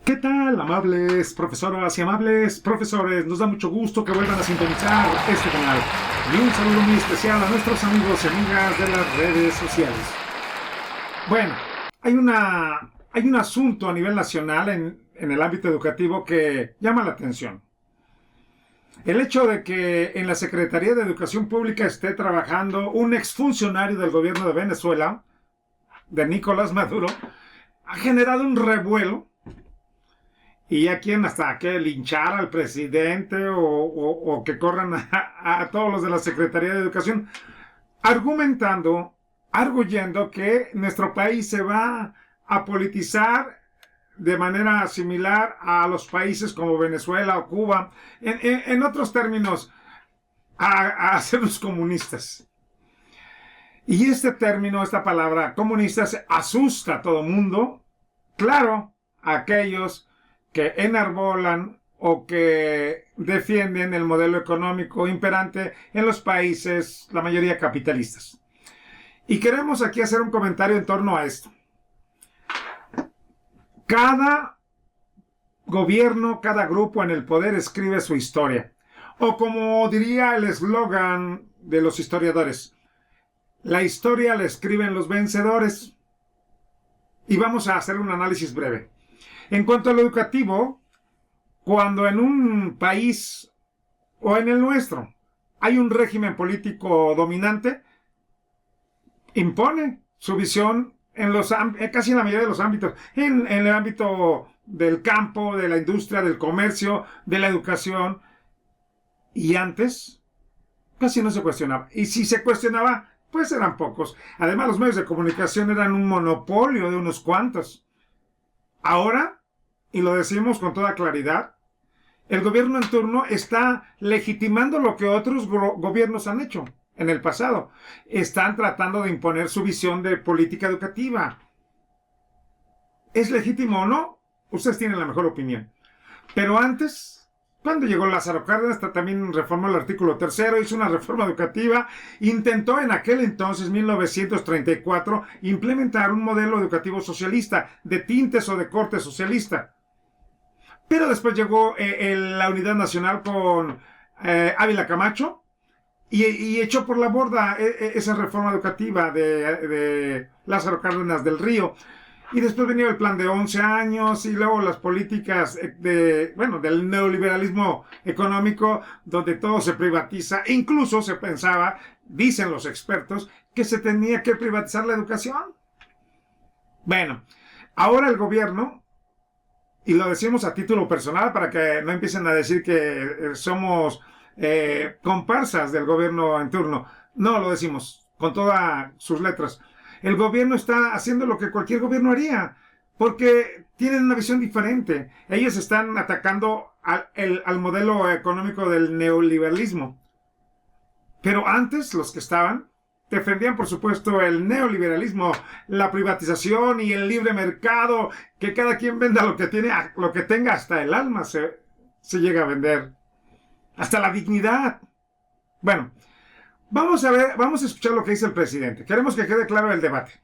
¿Qué tal, amables profesoras y amables profesores? Nos da mucho gusto que vuelvan a sintonizar este canal. Y un saludo muy especial a nuestros amigos y amigas de las redes sociales. Bueno, hay un asunto a nivel nacional en el ámbito educativo que llama la atención. El hecho de que en la Secretaría de Educación Pública esté trabajando un exfuncionario del gobierno de Venezuela, de Nicolás Maduro, ha generado un revuelo. Y ya quieren hasta que linchar al presidente o que corran a todos los de la Secretaría de Educación, arguyendo que nuestro país se va a politizar de manera similar a los países como Venezuela o Cuba, en otros términos, a hacerlos comunistas. Y este término, esta palabra comunistas, asusta a todo mundo, claro, a aquellos que enarbolan o que defienden el modelo económico imperante en los países, la mayoría capitalistas. Y queremos aquí hacer un comentario en torno a esto. Cada gobierno, cada grupo en el poder escribe su historia. O como diría el eslogan de los historiadores, la historia la escriben los vencedores. Y vamos a hacer un análisis breve. En cuanto a lo educativo, cuando en un país o en el nuestro hay un régimen político dominante, impone su visión casi en la mayoría de los ámbitos, en el ámbito del campo, de la industria, del comercio, de la educación. Y antes casi no se cuestionaba. Y si se cuestionaba, pues eran pocos. Además, los medios de comunicación eran un monopolio de unos cuantos. Ahora, y lo decimos con toda claridad, el gobierno en turno está legitimando lo que otros gobiernos han hecho en el pasado. Están tratando de imponer su visión de política educativa. ¿Es legítimo o no? Ustedes tienen la mejor opinión. Pero antes, cuando llegó Lázaro Cárdenas, también reformó el artículo 3º, hizo una reforma educativa, intentó en aquel entonces, 1934, implementar un modelo educativo socialista, de tintes o de corte socialista. Pero después llegó la Unidad Nacional con Ávila Camacho y echó por la borda esa reforma educativa de Lázaro Cárdenas del Río. Y después venía el plan de 11 años y luego las políticas del neoliberalismo económico, donde todo se privatiza. Incluso se pensaba, dicen los expertos, que se tenía que privatizar la educación. Bueno, ahora el gobierno, y lo decimos a título personal para que no empiecen a decir que somos comparsas del gobierno en turno. No, lo decimos con todas sus letras. El gobierno está haciendo lo que cualquier gobierno haría, porque tienen una visión diferente. Ellos están atacando al modelo económico del neoliberalismo. Pero antes, los que estaban defendían, por supuesto, el neoliberalismo, la privatización y el libre mercado, que cada quien venda lo que tenga, hasta el alma se llega a vender, hasta la dignidad. Bueno, vamos a escuchar lo que dice el presidente. Queremos que quede claro el debate.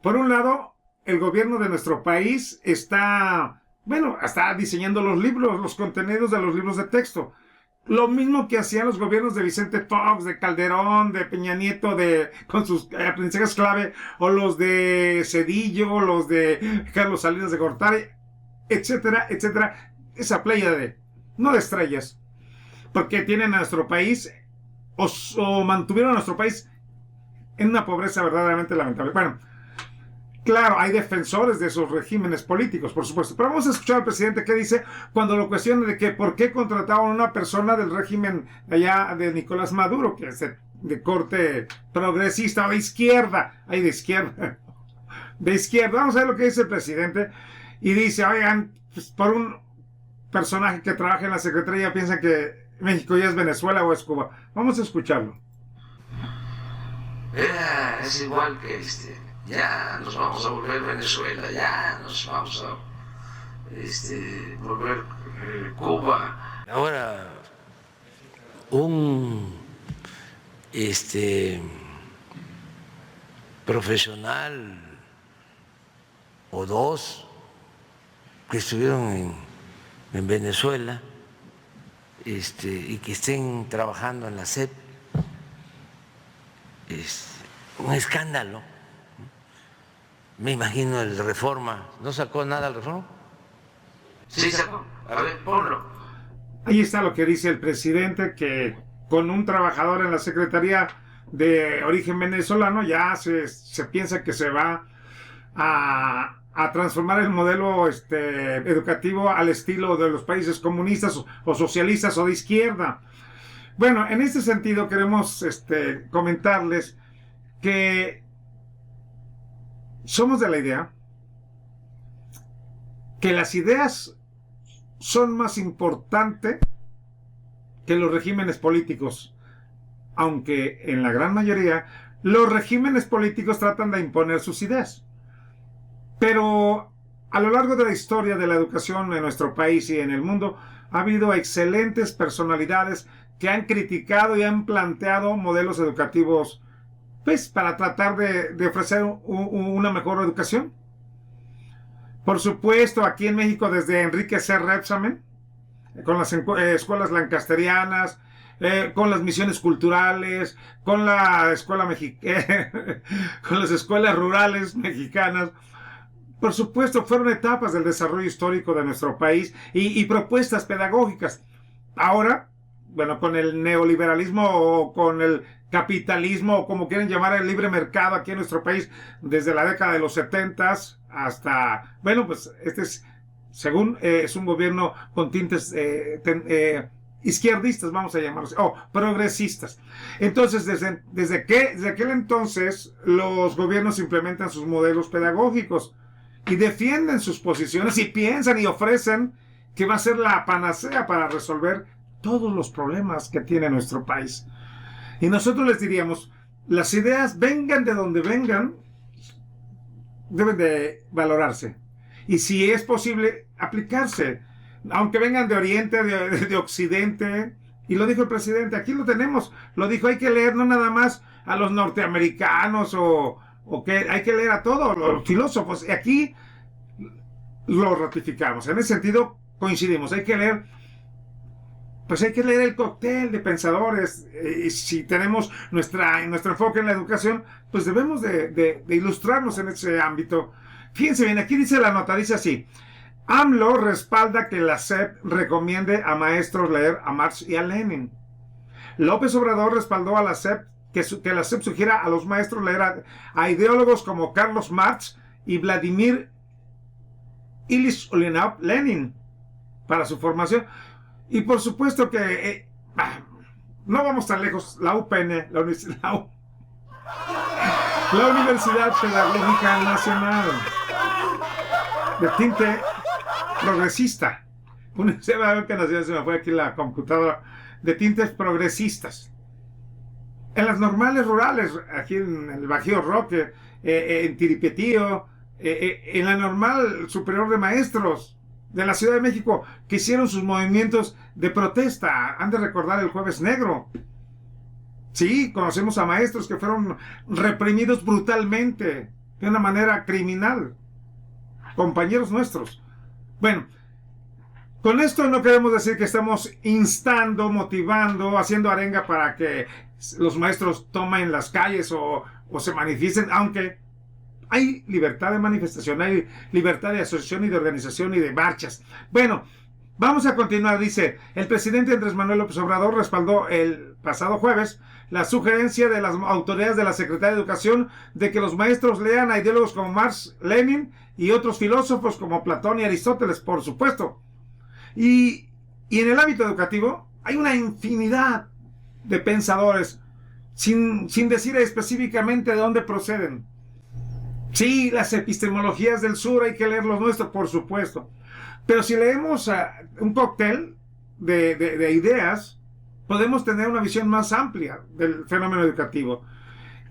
Por un lado, el gobierno de nuestro país está diseñando los libros, los contenidos de los libros de texto. Lo mismo que hacían los gobiernos de Vicente Fox, de Calderón, de Peña Nieto, con sus aprendizajes clave, o los de Cedillo, los de Carlos Salinas de Gortari, etcétera, etcétera. Esa playa no de estrellas, porque tienen a nuestro país, o mantuvieron a nuestro país en una pobreza verdaderamente lamentable. Bueno, claro, hay defensores de esos regímenes políticos, por supuesto. Pero vamos a escuchar al presidente qué dice cuando lo cuestiona de que por qué contrataban a una persona del régimen allá de Nicolás Maduro, que es de corte progresista o de izquierda. Hay de izquierda. De izquierda. Vamos a ver lo que dice el presidente. Y dice, oigan, pues por un personaje que trabaja en la Secretaría piensan que México ya es Venezuela o es Cuba. Vamos a escucharlo. Es igual que ya nos vamos a volver Venezuela, ya nos vamos a volver Cuba. Ahora, un profesional o dos que estuvieron en Venezuela y que estén trabajando en la SEP. Es un escándalo. Me imagino el Reforma. ¿No sacó nada el Reforma? Sí, sacó. A ver, ponlo. Ahí está lo que dice el presidente, que con un trabajador en la Secretaría de origen venezolano ya se piensa que se va a transformar el modelo educativo al estilo de los países comunistas o socialistas o de izquierda. Bueno, en este sentido queremos comentarles que somos de la idea que las ideas son más importantes que los regímenes políticos, aunque en la gran mayoría los regímenes políticos tratan de imponer sus ideas. Pero a lo largo de la historia de la educación en nuestro país y en el mundo ha habido excelentes personalidades que han criticado y han planteado modelos educativos pues para tratar de ofrecer una mejor educación. Por supuesto, aquí en México desde Enrique C. Rebsamen, con las escuelas lancasterianas, con las misiones culturales, con la escuela con las escuelas rurales mexicanas. Por supuesto, fueron etapas del desarrollo histórico de nuestro país y propuestas pedagógicas. Ahora, bueno, con el neoliberalismo o con el capitalismo, o como quieren llamar el libre mercado aquí en nuestro país, desde la década de los 70s hasta, bueno, pues según es un gobierno con tintes izquierdistas, vamos a llamarlos, progresistas. Entonces, desde aquel entonces, los gobiernos implementan sus modelos pedagógicos y defienden sus posiciones y piensan y ofrecen que va a ser la panacea para resolver todos los problemas que tiene nuestro país. Y nosotros les diríamos, las ideas vengan de donde vengan, deben de valorarse. Y si es posible, aplicarse. Aunque vengan de Oriente, de Occidente. Y lo dijo el presidente, aquí lo tenemos. Lo dijo, hay que leer no nada más a los norteamericanos o que hay que leer a todos los filósofos. Y aquí lo ratificamos. En ese sentido, coincidimos. Hay que leer el cóctel de pensadores. Y si tenemos nuestro enfoque en la educación, pues debemos de ilustrarnos en ese ámbito. Fíjense bien, aquí dice la nota, dice así: AMLO respalda que la SEP recomiende a maestros leer a Marx y a Lenin. López Obrador respaldó a la SEP que la SEP sugiera a los maestros leer a ideólogos como Carlos Marx y Vladimir Ilich Lenin para su formación. Y por supuesto que no vamos tan lejos, la UPN, la Universidad Pedagógica Nacional, de tinte progresista, se me fue aquí la computadora, de tintes progresistas. En las normales rurales, aquí en el Bajío Roque, en Tiripetío, en la normal superior de maestros de la Ciudad de México, que hicieron sus movimientos de protesta. Han de recordar el Jueves Negro. Sí, conocemos a maestros que fueron reprimidos brutalmente, de una manera criminal. Compañeros nuestros. Bueno, con esto no queremos decir que estamos instando, motivando, haciendo arenga para que los maestros tomen las calles o se manifiesten, aunque hay libertad de manifestación, hay libertad de asociación y de organización y de marchas. Bueno, vamos a continuar. Dice, el presidente Andrés Manuel López Obrador respaldó el pasado jueves la sugerencia de las autoridades de la Secretaría de Educación de que los maestros lean a ideólogos como Marx, Lenin y otros filósofos como Platón y Aristóteles, por supuesto. Y en el ámbito educativo hay una infinidad de pensadores, sin decir específicamente de dónde proceden. Sí, las epistemologías del sur hay que leer los nuestros, por supuesto. Pero si leemos un cóctel de ideas, podemos tener una visión más amplia del fenómeno educativo.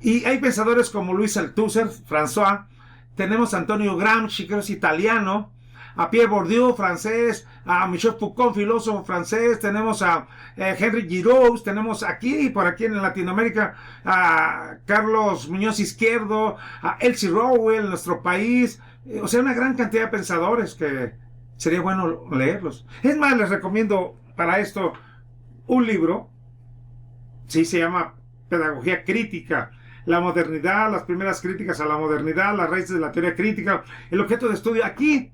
Y hay pensadores como Luis Althusser, François, tenemos a Antonio Gramsci, que es italiano, a Pierre Bourdieu, francés, a Michel Foucault, filósofo francés, tenemos a Henry Giroux, tenemos aquí, por aquí en Latinoamérica, a Carlos Muñoz Izquierdo, a Elsie Rowell, en nuestro país, o sea, una gran cantidad de pensadores que Sería bueno leerlos. Es más, les recomiendo para esto un libro, sí, se llama Pedagogía Crítica, la modernidad, las primeras críticas a la modernidad, las raíces de la teoría crítica, el objeto de estudio. Aquí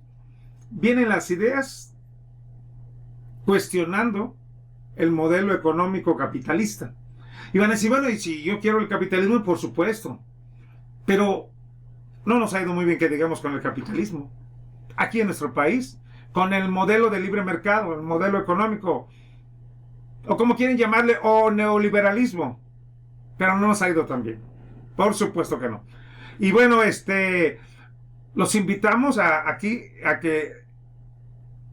vienen las ideas cuestionando el modelo económico capitalista. Y van a decir, bueno, y si yo quiero el capitalismo, por supuesto, pero no nos ha ido muy bien, que digamos, con el capitalismo. Aquí en nuestro país, con el modelo de libre mercado, el modelo económico, o como quieren llamarle, o neoliberalismo, pero no nos ha ido tan bien. Por supuesto que no. Y bueno, los invitamos aquí a que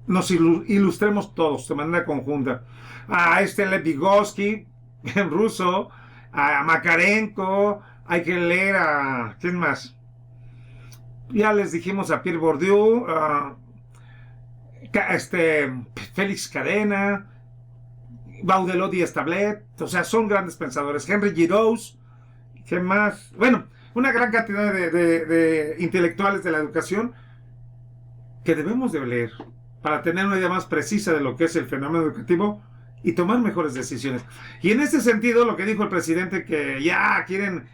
nos ilustremos todos de manera conjunta. A Lev Vygotsky, en ruso, a Makarenko, hay que leer a... ¿quién más? Ya les dijimos a Pierre Bourdieu, Félix Cadena, Baudelot y Establet, o sea, son grandes pensadores. Henry Giroux, ¿qué más? Bueno, una gran cantidad de intelectuales de la educación que debemos de leer para tener una idea más precisa de lo que es el fenómeno educativo y tomar mejores decisiones. Y en este sentido, lo que dijo el presidente, que ya quieren,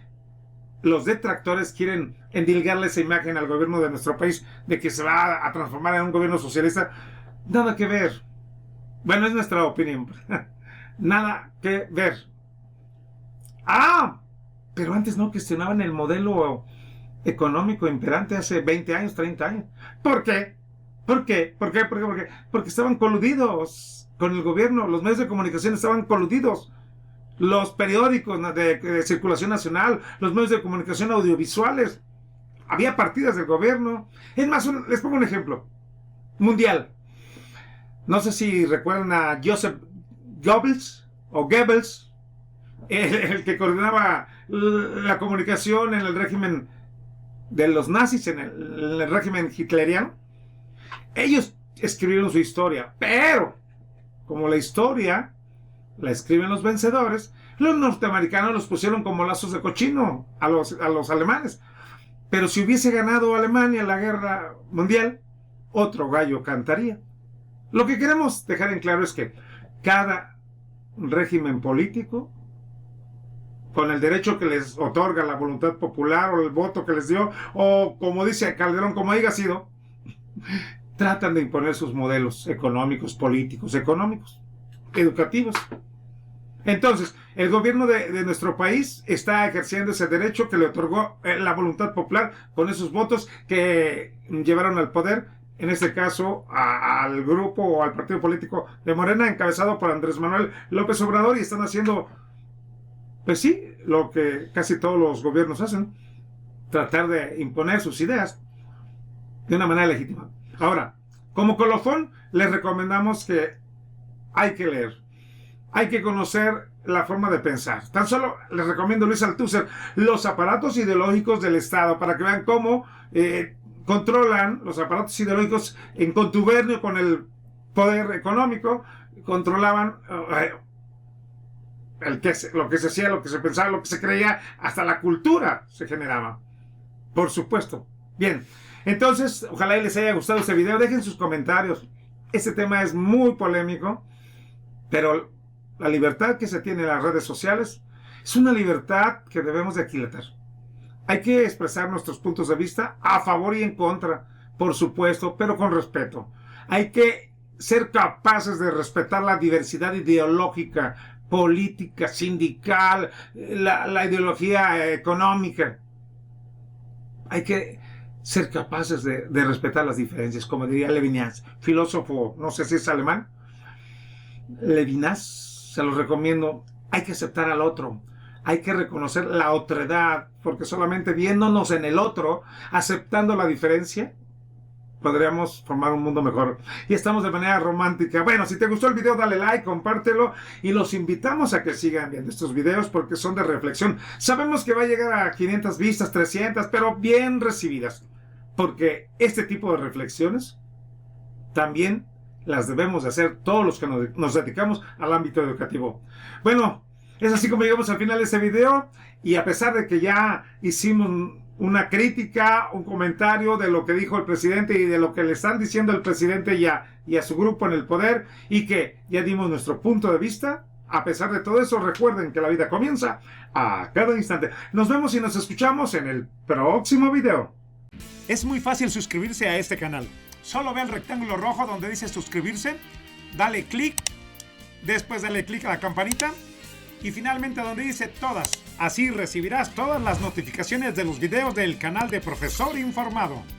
los detractores quieren endilgarle esa imagen al gobierno de nuestro país de que se va a transformar en un gobierno socialista, nada que ver. Bueno, es nuestra opinión. Nada que ver. Pero antes no cuestionaban el modelo económico imperante hace 20 años, 30 años. ¿Por qué? ¿Por qué? ¿Por qué? ¿Por qué? ¿Por qué? Porque estaban coludidos con el gobierno, los medios de comunicación estaban coludidos, los periódicos de circulación nacional, los medios de comunicación audiovisuales, había partidas del gobierno. Es más, les pongo un ejemplo mundial. No sé si recuerdan a Joseph Goebbels, el que coordinaba la comunicación en el régimen de los nazis, en el régimen hitleriano. Ellos escribieron su historia, pero como la historia la escriben los vencedores, los norteamericanos los pusieron como lazos de cochino a los alemanes. Pero si hubiese ganado Alemania la guerra mundial, otro gallo cantaría. Lo que queremos dejar en claro es que cada régimen político, con el derecho que les otorga la voluntad popular o el voto que les dio, o como dice Calderón, como haya sido, tratan de imponer sus modelos económicos, políticos, educativos. Entonces, el gobierno de nuestro país está ejerciendo ese derecho que le otorgó la voluntad popular con esos votos que llevaron al poder, en este caso al grupo o al partido político de Morena, encabezado por Andrés Manuel López Obrador, y están haciendo, pues sí, lo que casi todos los gobiernos hacen, tratar de imponer sus ideas de una manera legítima. Ahora, como colofón, les recomendamos que hay que leer, hay que conocer la forma de pensar. Tan solo les recomiendo Luis Althusser, Los aparatos ideológicos del Estado, para que vean cómo controlan los aparatos ideológicos en contubernio con el poder económico, controlaban lo que se hacía, lo que se pensaba, lo que se creía, hasta la cultura se generaba, por supuesto. Bien, entonces, ojalá les haya gustado este video, dejen sus comentarios. Este tema es muy polémico, pero la libertad que se tiene en las redes sociales es una libertad que debemos de aquilatar. Hay que expresar nuestros puntos de vista a favor y en contra, por supuesto, pero con respeto. Hay que ser capaces de respetar la diversidad ideológica, política, sindical, la ideología económica. Hay que ser capaces de respetar las diferencias, como diría Levinas, filósofo, no sé si es alemán. Levinas, se los recomiendo. Hay que aceptar al otro, hay que reconocer la otredad, porque solamente viéndonos en el otro, aceptando la diferencia, podríamos formar un mundo mejor. Y estamos de manera romántica. Bueno, si te gustó el video, dale like, compártelo, y los invitamos a que sigan viendo estos videos porque son de reflexión. Sabemos que va a llegar a 500 vistas, 300, pero bien recibidas, porque este tipo de reflexiones también las debemos de hacer todos los que nos dedicamos al ámbito educativo. Bueno, es así como llegamos al final de este video, y a pesar de que ya hicimos una crítica, un comentario de lo que dijo el presidente y de lo que le están diciendo el presidente y a su grupo en el poder, y que ya dimos nuestro punto de vista. A pesar de todo eso, recuerden que la vida comienza a cada instante. Nos vemos y nos escuchamos en el próximo video. Es muy fácil suscribirse a este canal. Solo ve el rectángulo rojo donde dice suscribirse, dale clic, después dale clic a la campanita y finalmente donde dice todas. Así recibirás todas las notificaciones de los videos del canal de Profesor Informado.